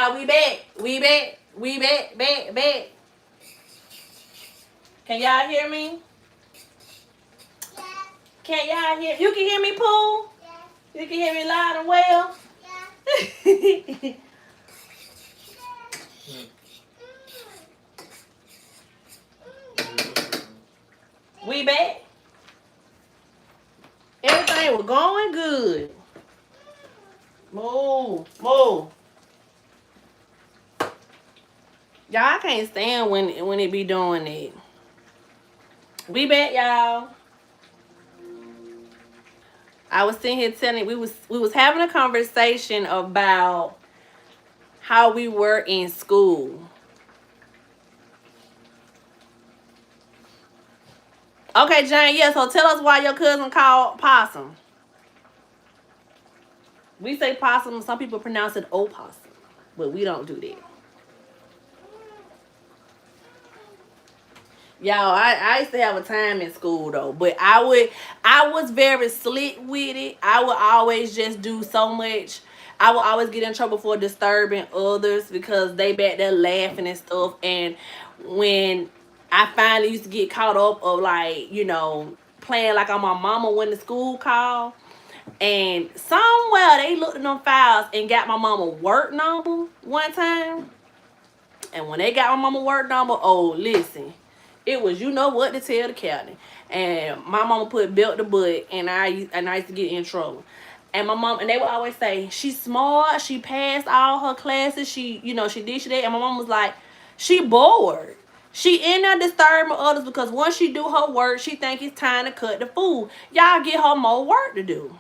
y'all, we back. We back. We back, back. Can y'all hear me? Yeah. Can y'all hear? You can hear me, Pooh? Yeah. You can hear me loud and well? Yeah. We back. Everything was going good. Move. Y'all, I can't stand when it be doing it. We back, y'all. I was sitting here telling we was having a conversation about how we were in school. Okay, Jane, yeah, so tell us why your cousin called possum. We say possum, some people pronounce it opossum, but we don't do that. Y'all, I used to have a time in school though, but I was very slick with it. I would always just do so much. I would always get in trouble for disturbing others because they back there laughing and stuff. And when I finally used to get caught up of like, playing like I'm my mama when the school called, and somewhere they looked in them files and got my mama work number one time. And when they got my mama work number, oh, listen, it was you know what to tell the captain. And my mama put belt to butt, and I used to get in trouble. And my mom, and they would always say, she's smart, she passed all her classes, she did, she did. And my mom was like, she bored. She in there disturbing others because once she do her work, she think it's time to cut the food. Y'all get her more work to do.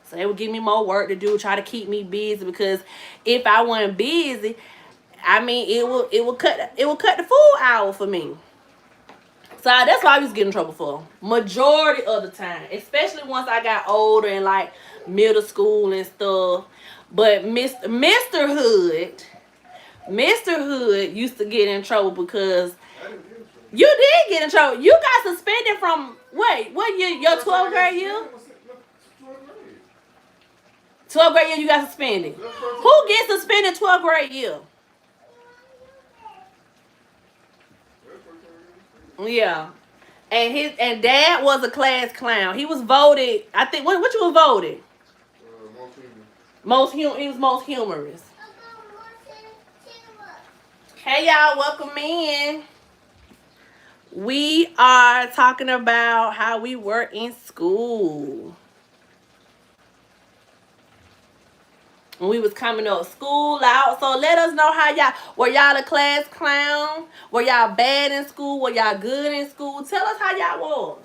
So they would give me more work to do, try to keep me busy, because if I wasn't busy, I mean, it will cut the food hour for me. So that's what I was getting in trouble for. Majority of the time. Especially once I got older and like middle school and stuff. But Mr. Hood used to get in trouble because you did get in trouble. You got suspended from what year? Your 12th grade year? 12th grade year you got suspended. Who gets suspended 12th grade year? Yeah. And dad was a class clown. He was voted, I think, what you was voted? He was most humorous. Hey y'all, welcome in. We are talking about how we were in school. When we was coming up, school out. So let us know how y'all, were y'all a class clown? Were y'all bad in school? Were y'all good in school? Tell us how y'all was.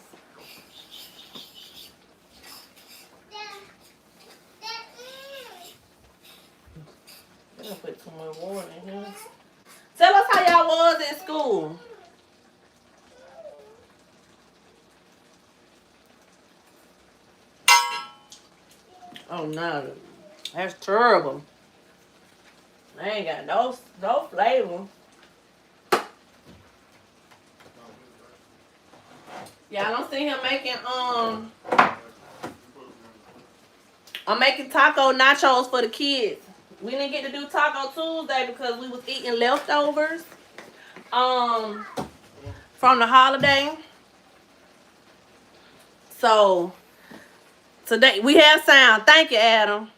I'm gonna put some more water in here. Tell us how y'all was in school. Oh no, that's terrible. I ain't got no flavor. Y'all don't see him making I'm making taco nachos for the kids. We didn't get to do Taco Tuesday because we was eating leftovers from the holiday. So today we have sound. Thank you, Adam.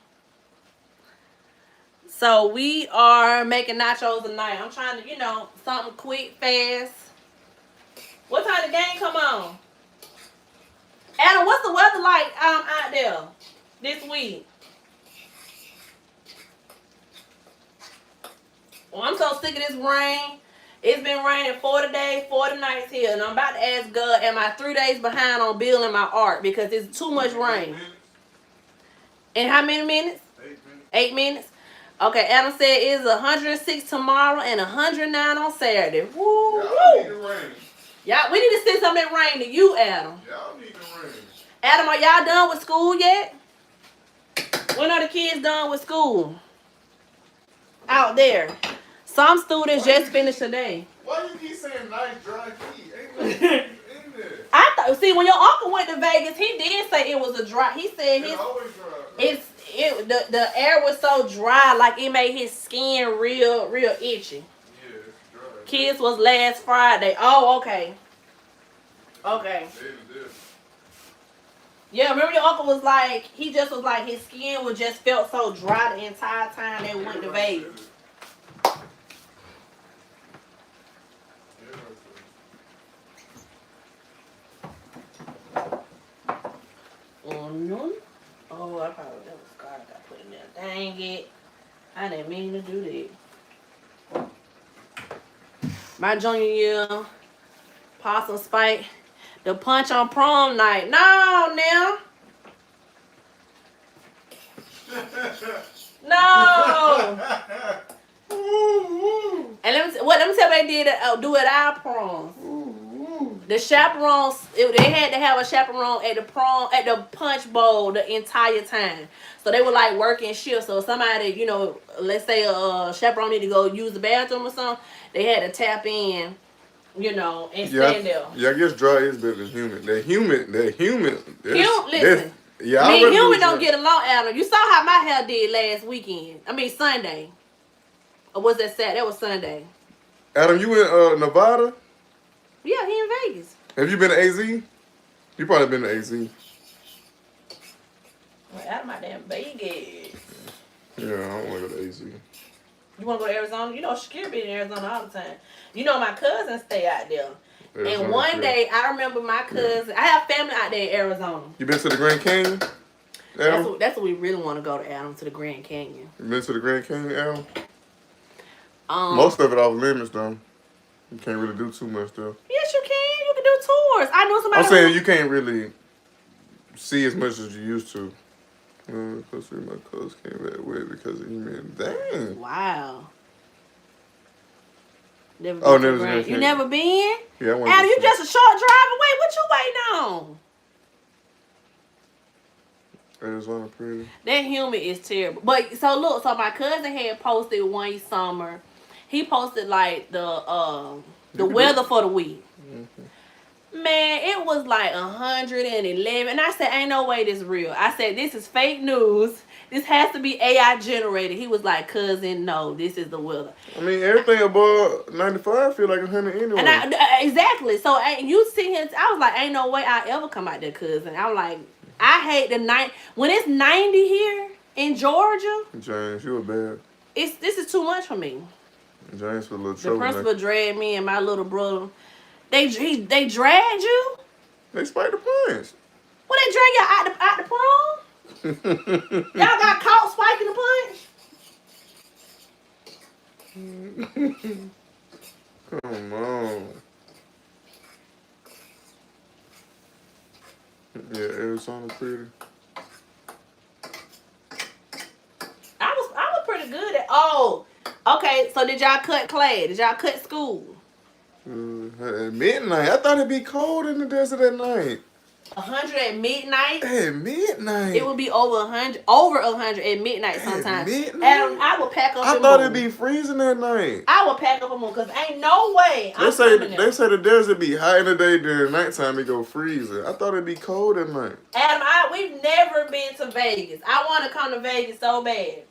So we are making nachos tonight. I'm trying to, something quick, fast. What time the game come on? Adam, what's the weather like out there this week? Well, I'm so sick of this rain. It's been raining 40 days, 40 nights here. And I'm about to ask God, am I 3 days behind on building my art because it's too much rain? In how many minutes? 8 minutes. 8 minutes? Okay, Adam said it's 106 tomorrow and 109 on Saturday. Woo! Y'all need the rain. Y'all, we need to send some of that rain to you, Adam. Y'all need the rain. Adam, are y'all done with school yet? When are the kids done with school? Out there. Some students just finished today. Why you keep saying nice dry heat? Ain't no heat in there. I thought. See, when your uncle went to Vegas, he did say it was a dry. He said It's always dry. the air was so dry, like it made his skin real itchy. Yeah, it's dry. Kids was last Friday. Oh, okay. Okay. Yeah, remember your uncle was like, he just was like, his skin was just felt so dry the entire time they went to Vegas. No. Oh, I probably, that was God I got put in there. Dang it. I didn't mean to do that. My junior year, Possum Spike, the punch on prom night. No, now. No. And let me tell you what they did do at our proms. The chaperones, they had to have a chaperone at the prom, at the punch bowl the entire time. So they were like working shifts. So somebody, you know, let's say a chaperone need to go use the bathroom or something, they had to tap in, you know, and stand there. Yeah, I guess dry is better than humid. They're humid. Listen. Yeah, Me and human don't get along, Adam. You saw how my hair did last weekend. I mean Sunday. Or was that Saturday? That was Sunday. Adam, you in Nevada? Yeah, he in Vegas. Have you been to AZ? You probably been to AZ. Well, out of my damn Vegas. Yeah, I don't want to go to AZ. You want to go to Arizona? You know, Shakira be in Arizona all the time. You know, my cousins stay out there. Arizona, and one day, I remember my cousin. I have family out there in Arizona. You been to the Grand Canyon? That's what we really want to go to, Adam, to the Grand Canyon. You been to the Grand Canyon, Adam? Most of it off limits, though. You can't really do too much, though. Yes, you can. You can do tours. I know somebody. I'm saying you can't really see as much as you used to. Plus, my cousin came back with because of email. Dang. Wow. Never been. You never been? Yeah, I want to. Adam, you just a short drive away. What you waiting on? Arizona pretty. That humid is terrible. But so look, so my cousin had posted one summer. He posted like the weather for the week. Mm-hmm. Man, it was like 111. And I said, ain't no way this real. I said, this is fake news. This has to be AI generated. He was like, cousin, no, this is the weather. I mean, everything above 95 feel like 100 anyway. And exactly. So you see him, I was like, ain't no way I ever come out there, cousin. I was like, I hate the night. When it's 90 here in Georgia. James, you were bad. This is too much for me. James for a little trouble. The principal dragged me and my little brother. They dragged you? They spiked the punch. Well, they dragged y'all out the prom? Y'all got caught spiking the punch? Come on. Yeah, Arizona pretty. I was pretty good at. Okay. So did y'all cut class? Did y'all cut school? At midnight. I thought it'd be cold in the desert at night. 100 at midnight. At midnight. It would be over 100 at midnight sometimes. At midnight? Adam, I would pack up. I thought it'd be freezing at night. I would pack up a move because ain't no way. They say the desert be hot in the day, during nighttime it go freezing. I thought it'd be cold at night. Adam, we've never been to Vegas. I want to come to Vegas so bad.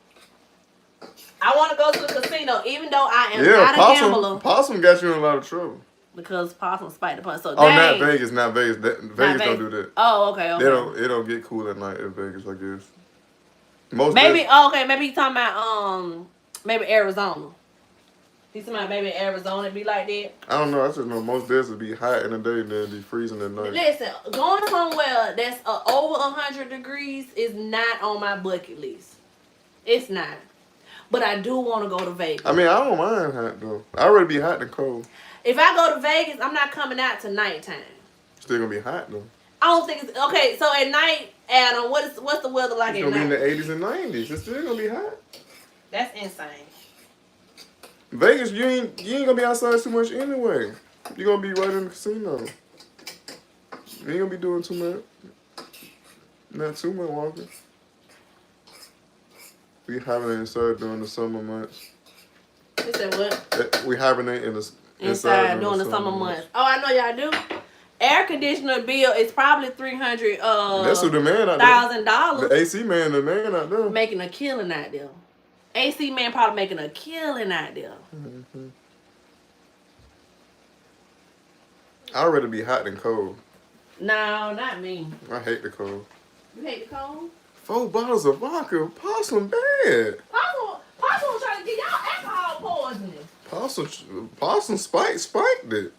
I want to go to the casino, even though I am not a gambler. Possum got you in a lot of trouble. Because Possum spiked the punch. So not Vegas. Vegas don't do that. Oh, okay. It don't get cool at night in Vegas, I guess. Maybe you talking about maybe Arizona. He's talking about maybe Arizona be like that. I don't know. I just know most deserts be hot in the day and then be freezing at night. Listen, going somewhere that's over 100 degrees is not on my bucket list. It's not. But I do want to go to Vegas. I mean, I don't mind hot though. I'd rather be hot than cold. If I go to Vegas, I'm not coming out to nighttime. Still gonna be hot though. I don't think it's okay. So at night, Adam, what's the weather like at night? It's gonna be in the 80s and 90s. It's still gonna be hot. That's insane. Vegas, you ain't gonna be outside too much anyway. You are gonna be right in the casino. You ain't gonna be doing too much. Not too much walking. We hibernate inside during the summer months. You said what? We hibernate inside during the summer months. Oh, I know y'all do. air conditioner bill is probably $300 That's who the man out there. $1,000. The AC man, the man out there. Making a killing out there. AC man probably making a killing out there. Mm-hmm. I'd rather be hot than cold. No, not me. I hate the cold. You hate the cold? 4 bottles of vodka. Possum bad. Possum was trying to get y'all alcohol poisoning. Possum spiked it.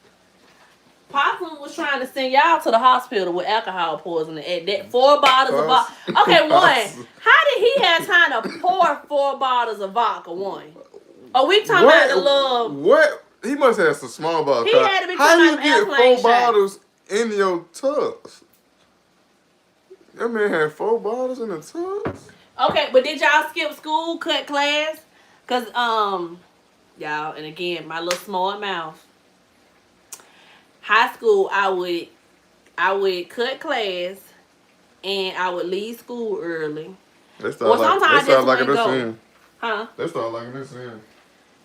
Possum was trying to send y'all to the hospital with alcohol poisoning at that 4 bottles of vodka. Okay, one. How did he have time to pour 4 bottles of vodka? One. Oh, we talking about the little. What? He must have some small bottles. He had to be how talking you about get 4 shots. bottles in your tubs? That man had 4 bottles in the tubs. Okay, but did y'all skip school, cut class? Cause y'all, and again, my little small mouth. High school, I would cut class, and I would leave school early. They start locking us in. Huh? They start locking us in.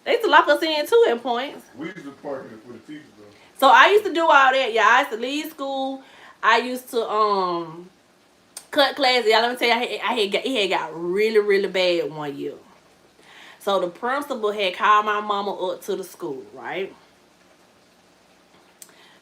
They used to lock us in too at points. We used to park it for the teachers though. So I used to do all that. Yeah, I used to leave school. I used to cut class. Yeah, let me tell you, it had got really, really bad one year. So the principal had called my mama up to the school, right?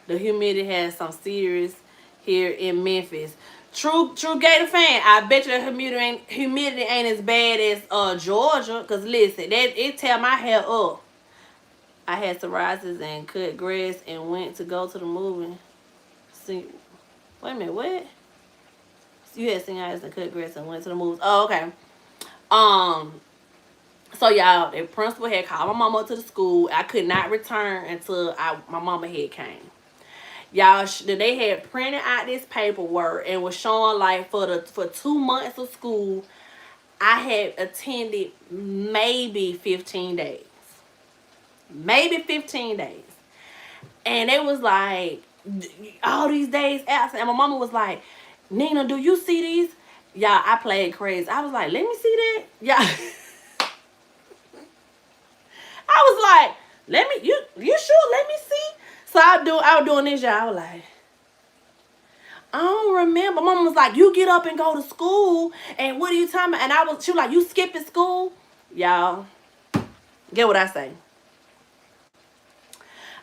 The humidity has some serious here in Memphis. True Gator fan. I bet you the humidity ain't as bad as Georgia. Cause listen, it tear my hair up. I had psoriasis and cut grass and went to go to the movie. See, wait a minute, what? You had psoriasis and cut grass and went to the movies. Oh, okay. So y'all, the principal had called my mama up to the school. I could not return until my mama had came. Y'all, they had printed out this paperwork and was showing like for 2 months of school, I had attended maybe 15 days. Maybe 15 days. And it was like, all these days absent. And my mama was like, Nina, do you see these? Y'all, I played crazy. I was like, let me see that. Yeah. I was like, you sure? Let me see. So I was doing this, y'all. I was like, I don't remember. Mama was like, you get up and go to school. And what are you talking about? And she was like, you skipping school? Y'all, get what I say.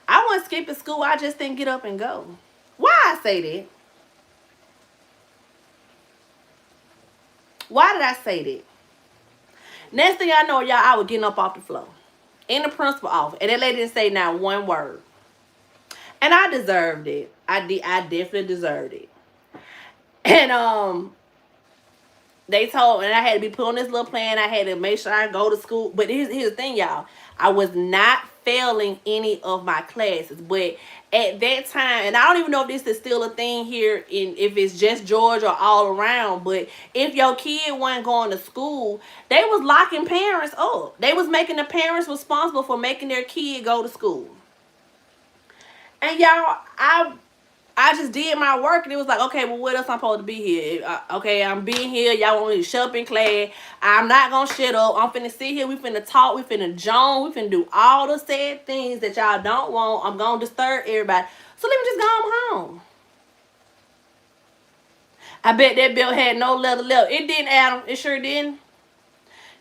I wasn't skipping school. I just didn't get up and go. Why I say that? Why did I say that? Next thing I know, y'all, I was getting up off the floor in the principal office. And that lady didn't say not one word. And I deserved it. I definitely deserved it. And they told, and I had to be put on this little plan. I had to make sure I go to school. But here's the thing, y'all. I was not failing any of my classes. But at that time, and I don't even know if this is still a thing here, if it's just Georgia or all around, but if your kid wasn't going to school, they was locking parents up. They was making the parents responsible for making their kid go to school. And y'all, I just did my work, and it was like, okay, well, what else I'm supposed to be here? Okay, I'm being here. Y'all want me to shut up in class. I'm not going to shut up. I'm finna sit here. We finna talk. We finna joan. We finna do all the sad things that y'all don't want. I'm going to disturb everybody. So let me just go home. I bet that bill had no leather left. It didn't, Adam. It sure didn't.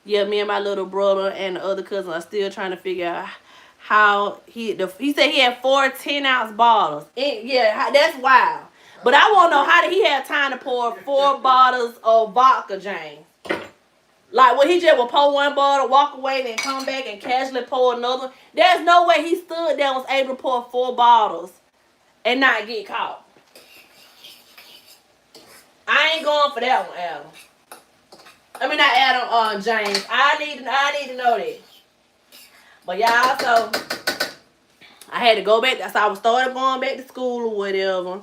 Yeah, me and my little brother and the other cousin are still trying to figure out how he said he had 4 10-ounce bottles. Yeah, that's wild. But I want to know, how did he have time to pour 4 bottles of vodka, James? Like, when he just would pour one bottle, walk away, then come back and casually pour another one. There's no way he stood there and was able to pour 4 bottles and not get caught. I ain't going for that one, Adam. I mean, not Adam, James. I need to know that. But y'all, so I had to go back. So I started going back to school or whatever.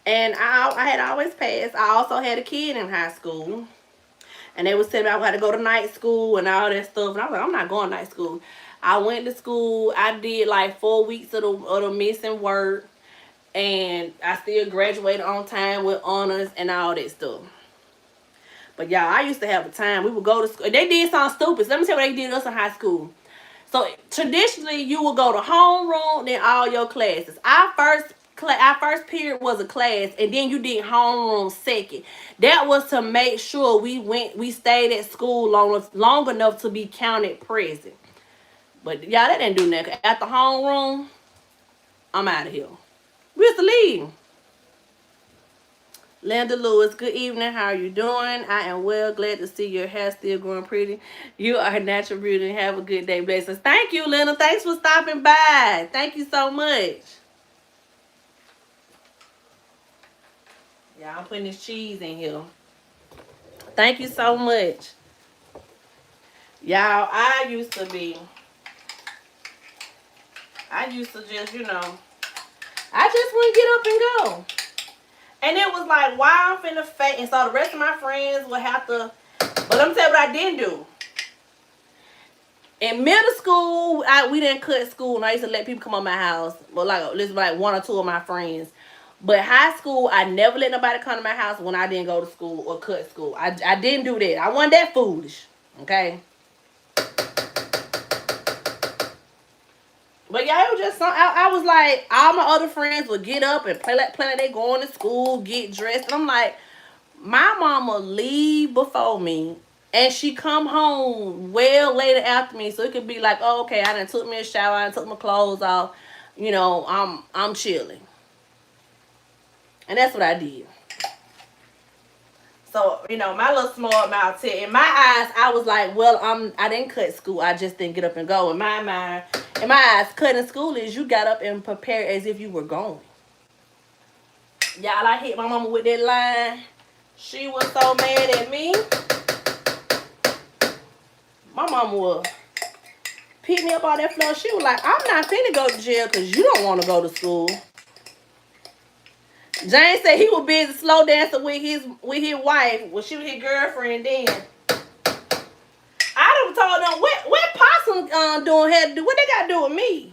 And I had always passed. I also had a kid in high school. And they was telling me I had to go to night school and all that stuff. And I was like, I'm not going to night school. I went to school. I did like 4 weeks of the missing work. And I still graduated on time with honors and all that stuff. But y'all, I used to have a time. We would go to school. They did something stupid. So let me tell you what they did us in high school. So traditionally, you would go to homeroom, then all your classes. Our first our first period was a class, and then you did homeroom second. That was to make sure we stayed at school long enough to be counted present. But y'all, that didn't do nothing. After homeroom, I'm out of here. We used to leave. Linda Lewis, good evening. How are you doing? I am well. Glad to see your hair still growing pretty. You are a natural beauty. Have a good day. Blessings. Thank you, Linda. Thanks for stopping by. Thank you so much. Yeah, I'm putting this cheese in here. Thank you so much. Y'all, I used to just, I just wouldn't get up and go. And it was like, why I'm finna fake. And so the rest of my friends would have to, but let me tell you what I didn't do. In middle school, we didn't cut school, and I used to let people come on my house. But like one or two of my friends. But high school, I never let nobody come to my house when I didn't go to school or cut school. I didn't do that. I wasn't that foolish. Okay? But yeah, it was just something. I was like, all my other friends would get up and play like they going to school, get dressed. And I'm like, my mama leave before me. And she come home well later after me. So it could be like, oh, okay, I done took me a shower, I done took my clothes off. I'm chilling. And that's what I did. So, my little smart mouth said, in my eyes, I was like, well, I didn't cut school. I just didn't get up and go. In my mind, in my eyes, cutting school is you got up and prepared as if you were going. Y'all, I hit my mama with that line. She was so mad at me. My mama would pick me up on that floor. She was like, I'm not finna go to jail because you don't want to go to school. James said he was busy slow dancing with his wife. Well, she was his girlfriend then. I done told them what Possum doing had to do. What they got to do with me?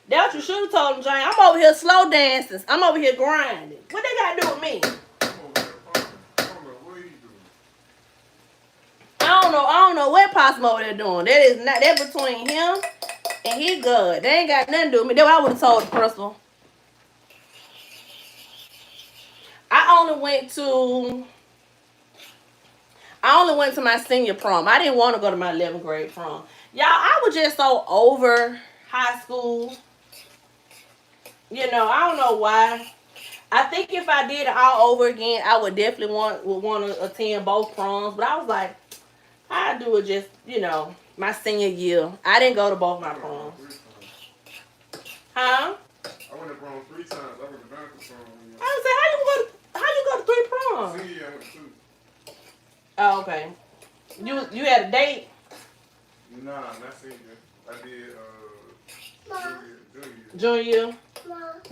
That's what you should have told them, James. I'm over here slow dancing. I'm over here grinding. What they got to do with me? I don't know what Possum over there doing. That between him and his God. They ain't got nothing to do with me. That's what I would have told the principal. I only went to my senior prom. I didn't want to go to my 11th grade prom. Y'all, I was just so over high school. I don't know why. I think if I did it all over again, I would definitely want to attend both proms. But I was like, I do it just, my senior year. I didn't go to both my proms. Huh? I went to prom 3 times. I went to Vanderbilt prom. I was like, how you go to 3 proms? Senior year, I went to 2. Oh, okay. You had a date? Nah, not senior. I did Junior year. Mom,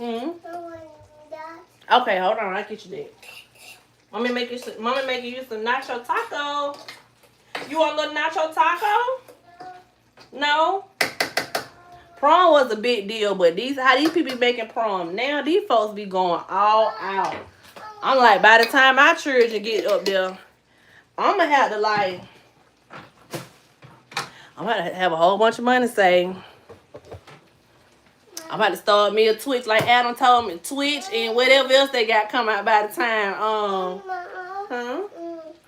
Okay, hold on. I'll get you that. Mommy making you some nacho taco. You want a little nacho taco? No? Prom was a big deal, but how these people be making prom now, these folks be going all out. I'm like, by the time my children get up there, I'm gonna have to have a whole bunch of money saved. I'm about to start me a Twitch like Adam told me, Twitch and whatever else they got come out by the time. Huh?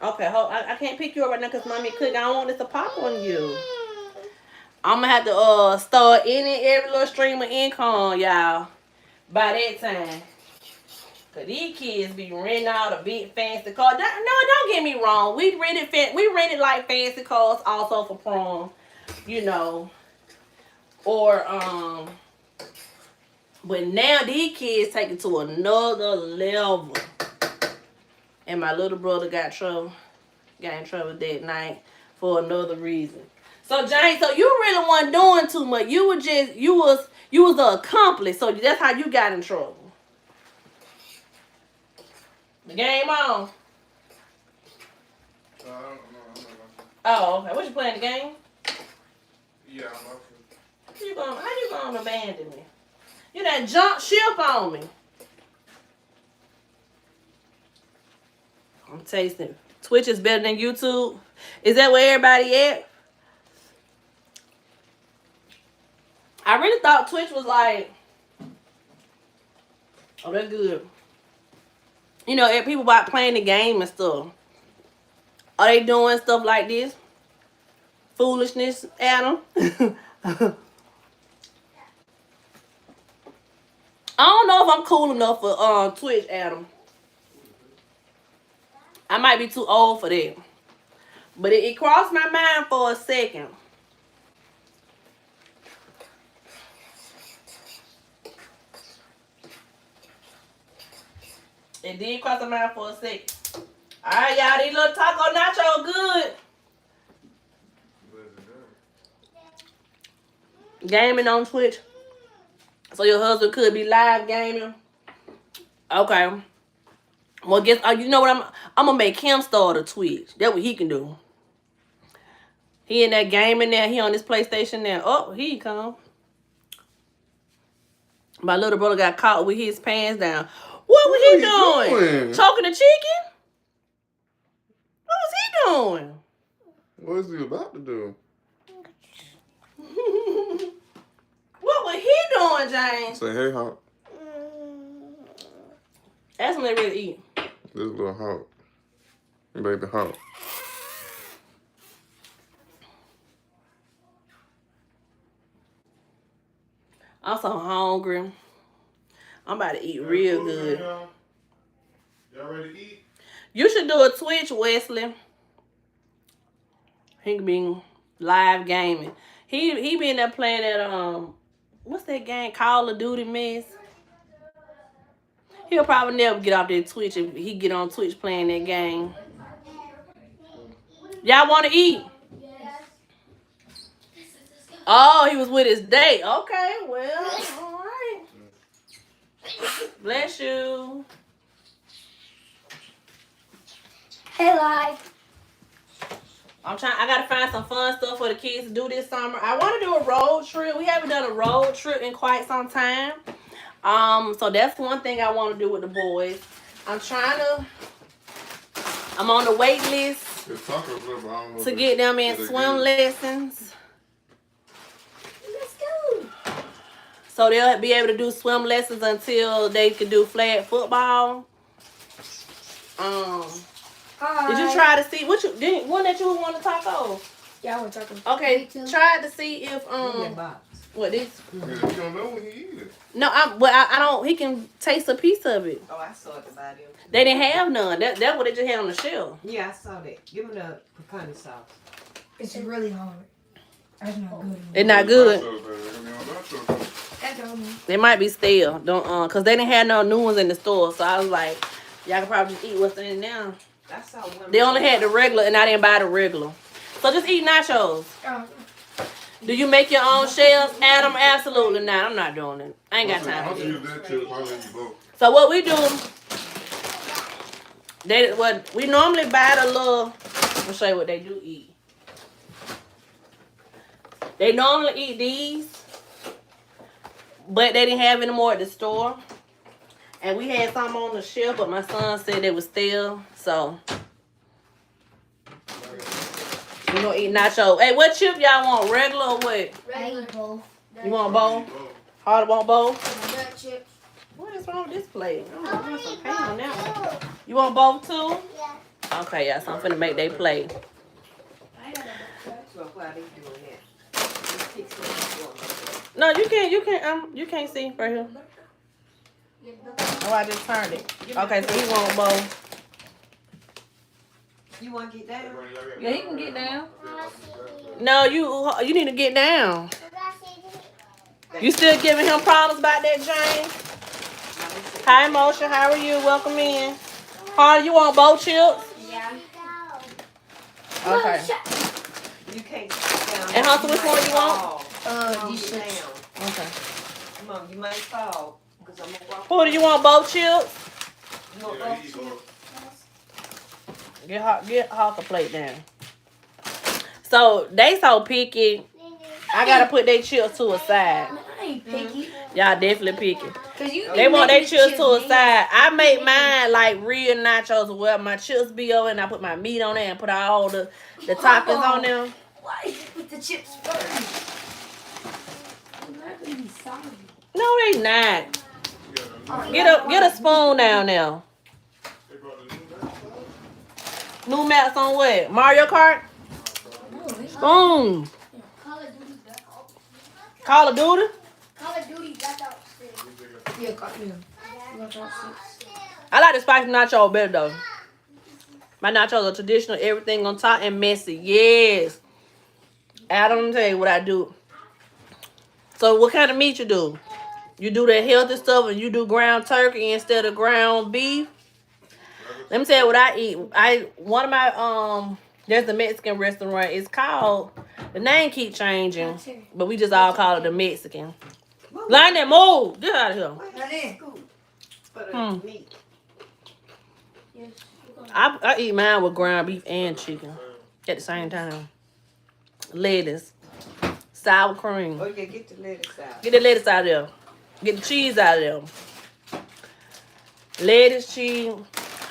Okay, I can't pick you up right now because mommy cook. I don't want this to pop on you. I'm gonna have to start every little stream of income, y'all, by that time. Cause these kids be renting out a big fancy car. No, don't get me wrong. We rented like fancy cars also for prom, or but now these kids take it to another level. And my little brother got in trouble that night for another reason. So Jane, you really wasn't doing too much. You was an accomplice. So that's how you got in trouble. The game on. I don't know. I'm not watching. Oh, okay. What you playing, the game? Yeah, I'm watching. How you gonna abandon me? You done jump ship on me. I'm tasting. Twitch is better than YouTube. Is that where everybody at? I really thought Twitch was like Oh, that's good. You know, if people about playing the game and stuff. Are they doing stuff like this? Foolishness, Adam? I don't know if I'm cool enough for Twitch, Adam. I might be too old for that. But it crossed my mind for a second. It did cross my mind for a second. Alright, y'all, these little taco nacho good. Gaming on Twitch. So your husband could be live gaming. Okay. Well, guess you know what I'm gonna make him start a Twitch. That's what he can do. He in that gaming there. He on his PlayStation there. Oh, here he come. My little brother got caught with his pants down. What was he doing? Choking the chicken? What was he doing? What is he about to do? What was he doing, James? Say, hey, Hawk. Ask him they ready to eat. This little Hawk. Baby Hawk. I'm so hungry. I'm about to eat real good. Y'all ready to eat? You should do a Twitch, Wesley. He can be live gaming. He be in there playing that what's that game? Call of Duty mess. He'll probably never get off that Twitch if he get on Twitch playing that game. Y'all want to eat? Oh, he was with his date. Okay, well, all right. Bless you. Hey, live. I gotta find some fun stuff for the kids to do this summer. I want to do a road trip. We haven't done a road trip in quite some time. So that's one thing I want to do with the boys. I'm on the wait list to get them in swim lessons. Let's go. So they'll be able to do swim lessons until they can do flag football. Did you try to see what you did? One that you want to taco? Yeah, I want taco. Okay, try to see if what this? You don't know when he eat it. No, I don't. He can taste a piece of it. Oh, I saw it about it. They didn't have none. That's what they just had on the shelf. Yeah, I saw that. Give me the pecan sauce. It's really hard. That's not good. It's not good. That's all me. They might be stale. Don't cause they didn't have no new ones in the store. So I was like, y'all can probably just eat what's in now. I saw one. They only had the regular, and I didn't buy the regular. So just eat nachos. Oh. Do you make your own shells, Adam? Absolutely not. I'm not doing it. I ain't got time for that. So what we do? We normally buy the little. I'll show you what they do eat. They normally eat these, but they didn't have any more at the store. And we had some on the shelf, but my son said they was stale. So we gonna eat nachos. Hey, what chip y'all want? Regular or what? Regular both. You want both? Harder want both? Nut chips. What is wrong with this plate? I don't know, some pain on that one. You want both too? Yeah. Okay, yeah, so I'm finna make they plate. So why they doing that? Just fix it. No, you can't see right here. Oh, I just turned it. Okay, so he want both. You want to get down? Yeah, he can get down. No, you need to get down. You still giving him problems about that, James? Hi, Motion. How are you? Welcome in. Harley, you want both chips? Yeah. Okay. You can't sit down. And Hunter, which one you want? These Get chips. down. Okay. Come on, you might fall. Because I'm going to walk. Who do you want both chips? You want both chips? Get Hawk a plate down. So they so picky. I gotta put their chips to a side. I ain't picky. Y'all definitely picky. You They want their chips to a side. I make mine like real nachos where my chips be over and I put my meat on it and put all the toppings on them. Why did you put the chips first? No, they not. Get a spoon down there. They brought the new maps out. New maps on what? Mario Kart? Spoon. Call of Duty? Call of Duty got out six. Yeah, got out six. I like the spicy nacho better though. My nachos are traditional, everything on top and messy. Yes. Adam, let me tell you what I do. So what kind of meat you do? You do that healthy stuff and you do ground turkey instead of ground beef. Let me tell you what I eat. One of my there's a Mexican restaurant. It's called, the name keep changing, but we just all call it the Mexican. Line that move. Get out of here. For the meat. I eat mine with ground beef and chicken at the same time. Lettuce, sour cream. Oh, yeah, get the lettuce out. Get the lettuce out of there. Get the cheese out of there. Lettuce, cheese,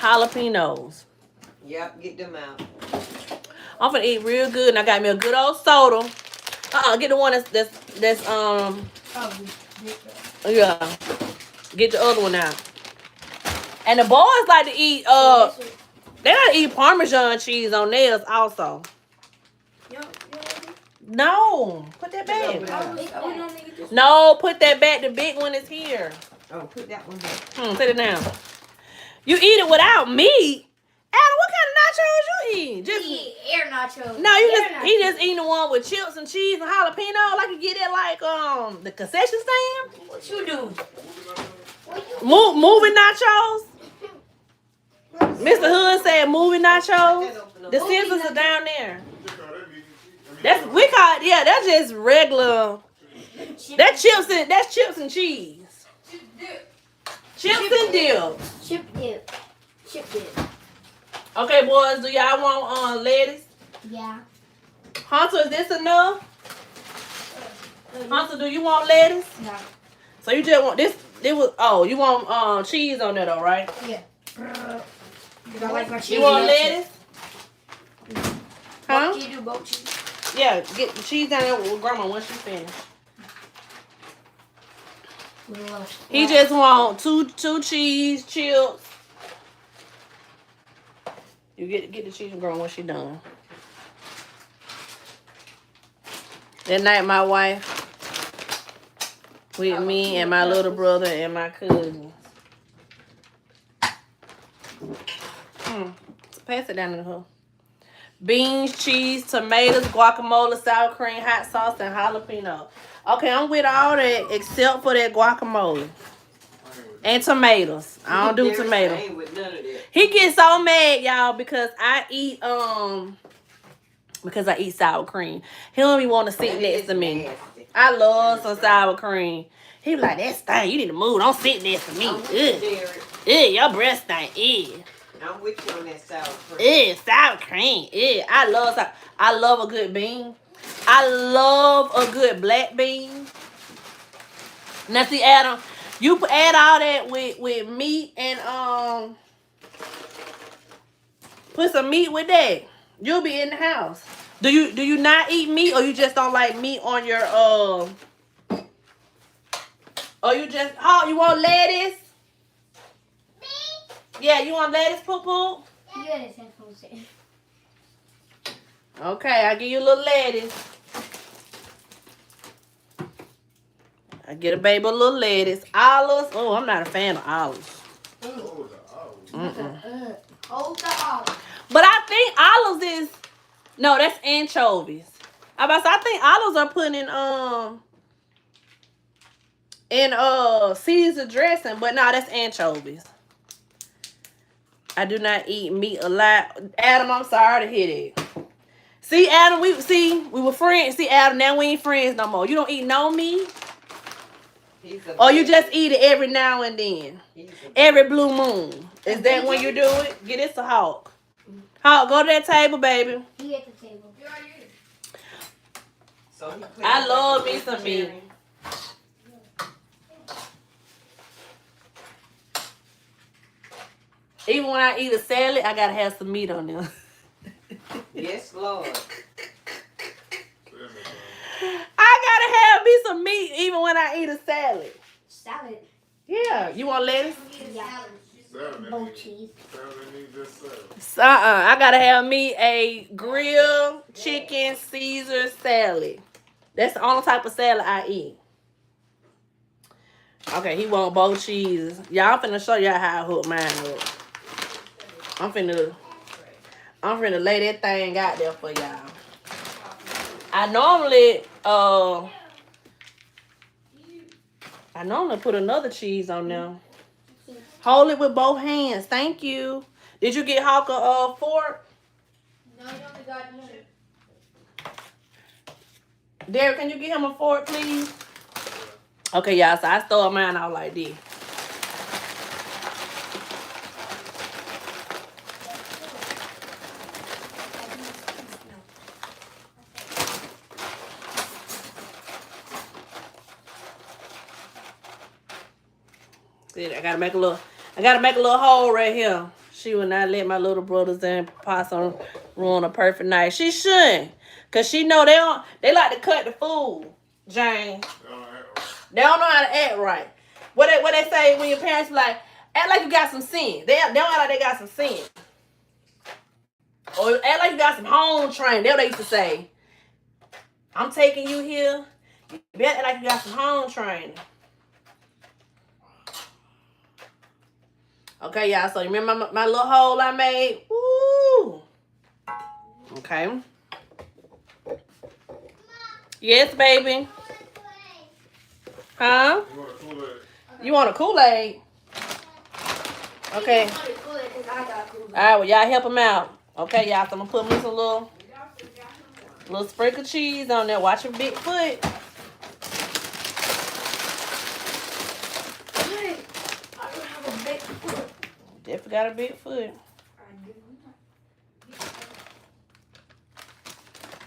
jalapenos. Yep, get them out. I'm finna eat real good, and I got me a good old soda. Get the one that's yeah. Get the other one out. And the boys like to eat they like to eat Parmesan cheese on theirs also. No, put that back. No, put that back. The big one is here. Oh, put that one there. Sit it down. You eat it without meat. Adam, what kind of nachos you eat? Just air nachos. no, he just eating the one with chips and cheese and jalapeno. Like you get it like the concession stand. What you do? Moving nachos. Mr. Hood said moving nachos. The scissors are down there. That's that's just regular. That's chips and cheese. Chips and dip. Chip dip. Okay, boys, do y'all want lettuce? Yeah. Hunter, is this enough? Hunter, do you want lettuce? No. So you just want this? You want cheese on there though, right? Yeah. I like my cheese. You want lettuce? Huh? You do both cheese. Yeah, get the cheese down there with grandma once she finished. He just want two cheese chips. You get the cheese and grandma when she done. That night, my wife with me and my little brother and my cousins. Pass it down to her. Beans, cheese, tomatoes, guacamole, sour cream, hot sauce, and jalapeno. Okay, I'm with all that except for that guacamole. And tomatoes. I don't do tomatoes. I ain't with none of that. He gets so mad, y'all, because I eat sour cream. He don't even want to sit next to me. Nasty. I love some sour cream. He be like, that stink. You need to move. Don't sit next to me. I'm with you, Ugh. Derek. Ugh, your breath stink. Ugh. I'm with you on that sour cream. Ugh, sour cream. Ugh. I love a good bean. I love a good black bean. Now see, Adam, you add all that with meat and put some meat with that. You'll be in the house. Do you not eat meat, or you just don't like meat on your or you just you want lettuce? Me? Yeah, you want lettuce, poo? Yes, Okay, I'll give you a little lettuce. I get a baby a little lettuce. Olives. Oh, I'm not a fan of olives. Hold the olive. But I think olives is that's anchovies. I think olives are put in Caesar dressing, but no, that's anchovies. I do not eat meat a lot. Adam, I'm sorry to hear that. See, Adam, we were friends. See, Adam, now we ain't friends no more. You don't eat no meat? Or you just eat it every now and then? Every blue moon. Is that when you do it? Get this a Hawk. Hawk, go to that table, baby. He at the table. I love me some meat. Even when I eat a salad, I gotta have some meat on there. Yes, Lord. I gotta have me some meat even when I eat a salad. Salad. Yeah. You want lettuce? Yeah. Salad, Both cheese. salad, that means just salad. I gotta have me a grilled chicken Caesar salad. That's the only type of salad I eat. Okay, he want both cheeses. Y'all, I'm finna show y'all how I hook mine up. I'm finna lay that thing out there for y'all. I normally put another cheese on there. Hold it with both hands. Thank you. Did you get Hawk a fork? No, you only got one. Derek, can you get him a fork, please? Okay, y'all, so I stole mine out like this. See, I gotta make a little hole right here. She will not let my little brothers and possum ruin a perfect night. She shouldn't. Cause she know they like to cut the food, Jane. They don't know how to act right. What they say when your parents be like, act like you got some sense. They don't act like they got some sense. Or act like you got some home training. That's what they used to say. I'm taking you here. You better act like you got some home training. Okay, y'all. So you remember my little hole I made? Woo! Okay. Yes, baby. Huh? You want a Kool-Aid? Okay. Alright, well, y'all help him out. Okay, y'all. So I'm gonna put me some little sprinkle cheese on there. Watch your big foot. Definitely got a big foot.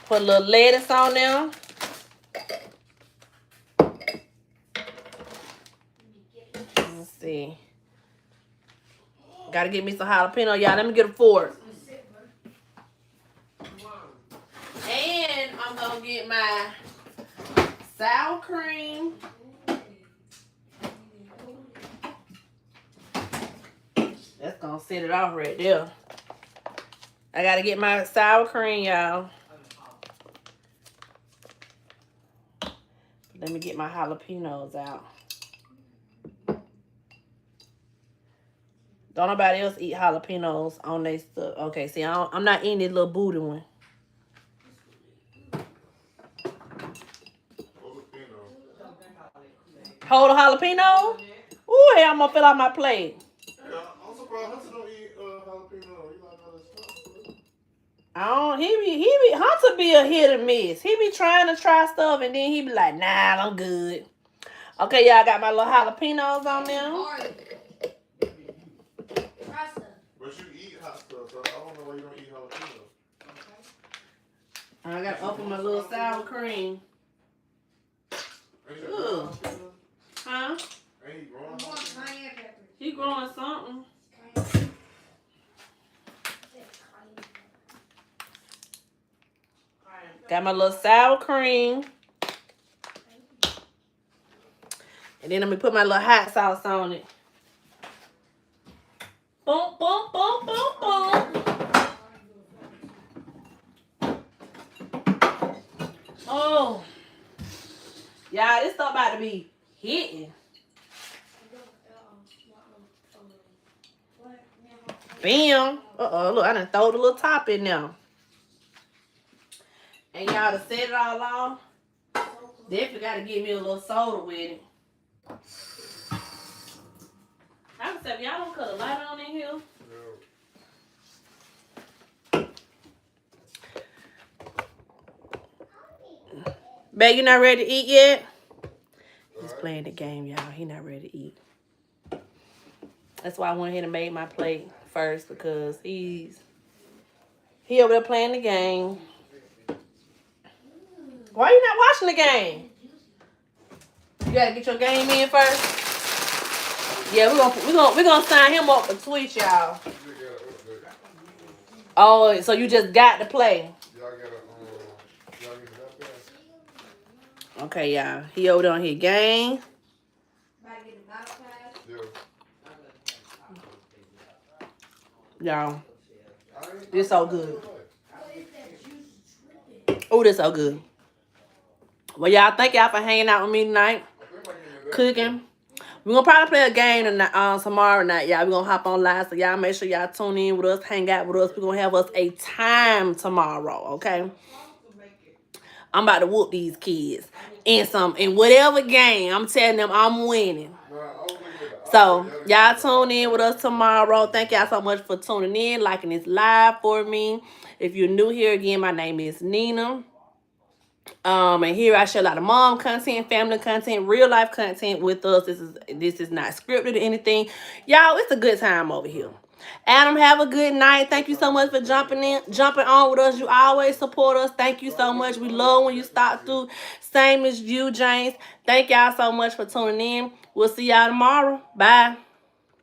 Put a little lettuce on there. Let's see. Gotta get me some jalapeno, y'all. Let me get a fork. And I'm gonna get my sour cream. That's gonna set it off right there. I gotta get my sour cream, y'all. Let me get my jalapenos out. Don't nobody else eat jalapenos on their stuff. Okay, see, I'm not eating this little booty one. Hold a jalapeno? Ooh, hey, I'm gonna fill out my plate. Yeah, I'm surprised Hunter don't eat jalapeno. You like all this stuff? Hunter be a hit or miss. He be trying to try stuff and then he be like, nah, I'm good. Okay, y'all, got my little jalapenos on there. But you eat hot stuff, so I don't know why you don't eat jalapeno. I gotta open my little sour cream. Ooh. Huh? Ain't he growing jalapeno? He growing something. Got my little sour cream. And then I'm gonna put my little hot sauce on it. Boom, boom, boom, boom, boom. Oh. Y'all, this stuff about to be hitting. Bam. Uh-oh, look, I done throw the little top in there. And y'all to set it all off. Definitely got to give me a little soda with it. I would say, y'all don't cut a light on in here. No. Babe, you not ready to eat yet? He's playing the game, y'all. He not ready to eat. That's why I went ahead and made my plate first, because he over there playing the game. Why you not watching the game? You gotta get your game in first. Yeah, we're gonna sign him up for Twitch, y'all. Oh, so you just got to play. Okay, y'all. He over there on his game. Y'all. This so good. Oh, this so good. Well, y'all, thank y'all for hanging out with me tonight. Cooking. We're gonna probably play a game tonight, tomorrow night, y'all. We're gonna hop on live, so y'all make sure y'all tune in with us, hang out with us. We're gonna have us a time tomorrow, okay? I'm about to whoop these kids in whatever game. I'm telling them I'm winning. So y'all tune in with us tomorrow. Thank y'all so much for tuning in, liking this live for me. If you're new here, again, my name is Nina. And here I share a lot of mom content, family content, real life content with us. This is not scripted or anything. Y'all, it's a good time over here. Adam, have a good night. Thank you so much for jumping on with us. You always support us. Thank you so much. We love when you stop through. Same as you, James. Thank y'all so much for tuning in. We'll see y'all tomorrow. Bye.